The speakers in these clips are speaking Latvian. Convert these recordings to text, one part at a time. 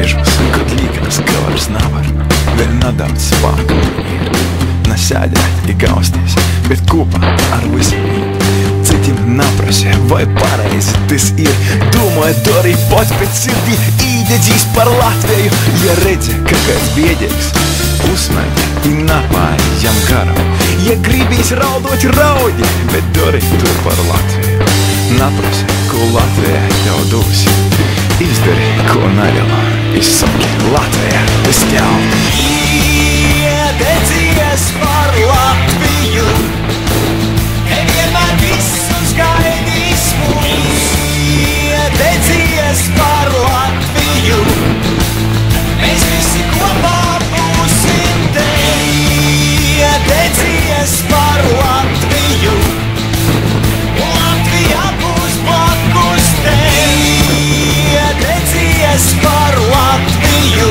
Brīžos, kad līknes, ka vairs nevar, vēl nedaudz spēka ir. Nesēdēt, igausties, bet kopā ar visiem. Citim naprasē, vai pareizi tas ir. Domāju, darī pats pēc sirdī, īdedzīs par Latviju. Ja redzi, ka kāds biedīgs, uzmēģi i napāji jam garam. Ja gribīs raudot, raudi, bet darī to par Latviju. Naprasē, ko Latvijā tev dos. Izdari, ko neļauj, izsaki Latvijā, es tev. Iededzies par Latviju, nevienmēr visus gaidīs mums. Iededzies par Latviju, mēs visi kopā būsim te. Iededzies par Latviju, Latvija būs blakus te. Iededzies par Latviju,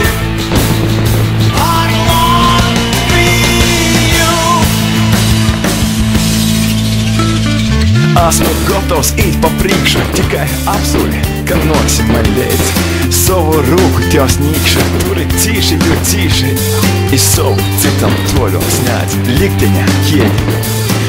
par Latviju. Esmu gatavs īt pa priekšu, tikai apsoli, kad noksi man līdzi. Savu roku tev sniegšu, turi cīši, jo cīši. I savu citam troļos ņēdz, likteņā ķēdi.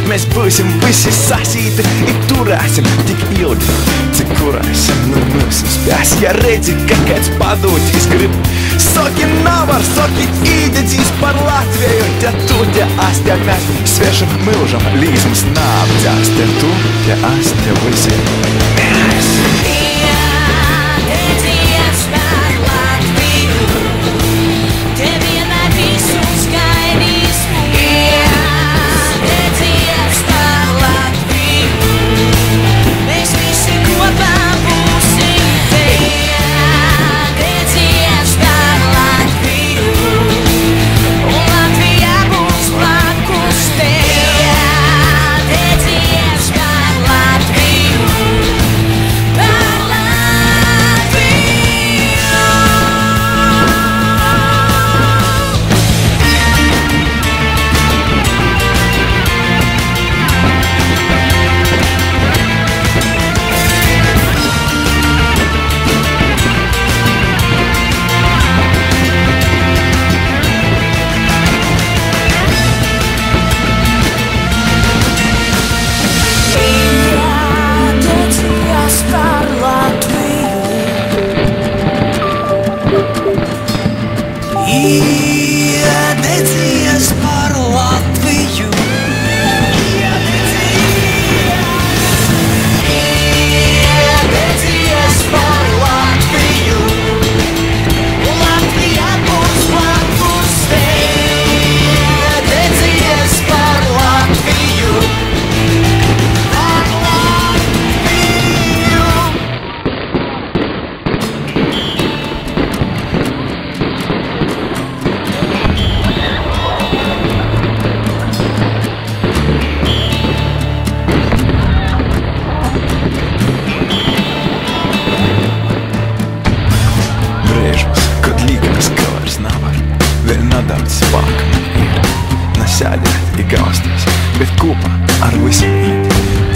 Mēs būsim visi sasīti i turēsim tik ilgi, cik kurēsim no mūsu spēs. Ja redzi, ka kāds padūtis grib, saki nevar, saki īdedzīs par Latviju. Te tu, te es, te mēs, svešam milžam līzums nāvdzās. Te tu, te es, te visi mēs. Iededzies par Latviju, te vienmēr visus gaidīs mums. Iededzies par Latviju, mēs visi kopā būsim te. Iededzies par Latviju, un Latvija būs blakus te. Iededzies par Latviju, par Latviju. Iededzies par Latviju, iededzies par Latviju. Iededzies par Latviju, Latvija būs blakus te. Iededzies par Latviju, par Latviju. Brīžos, kad līknes, ka vairs nevar, vēl nedaudz spēka ir. Nesēdēt, igausties, bet kopā ar visiem.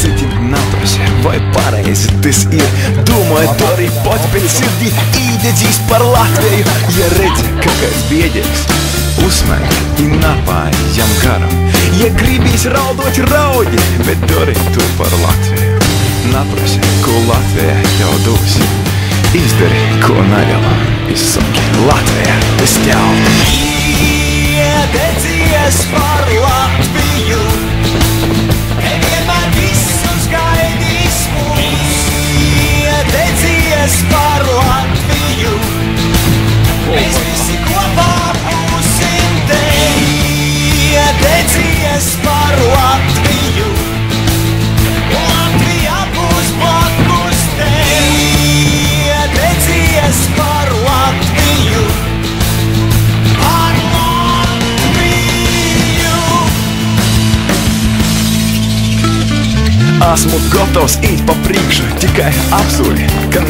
Citim naprasē, vai pareizi tas ir. Domāju, darī pats pēc sirdī, īdedzīs par Latviju. Ja redzi, ka kāds biedīgs, uzmēģi i napāji jam garam. Ja gribīs raudot, raudi, bet darī to par Latviju. Naprasē, ko Latvijā tev dos. Izdari, ko neļauj, izsaki Latvijā, es tev. Iededzies par Latviju, nevienmēr visus gaidīs mums. Iededzies par Latviju, mēs visi kopā būsim te. Iededzies par Latviju, Latvija būs blakus te. Iededzies par Latviju, par Latviju. Esmu gatavs īt pa priekšu, tikai apsoli, kad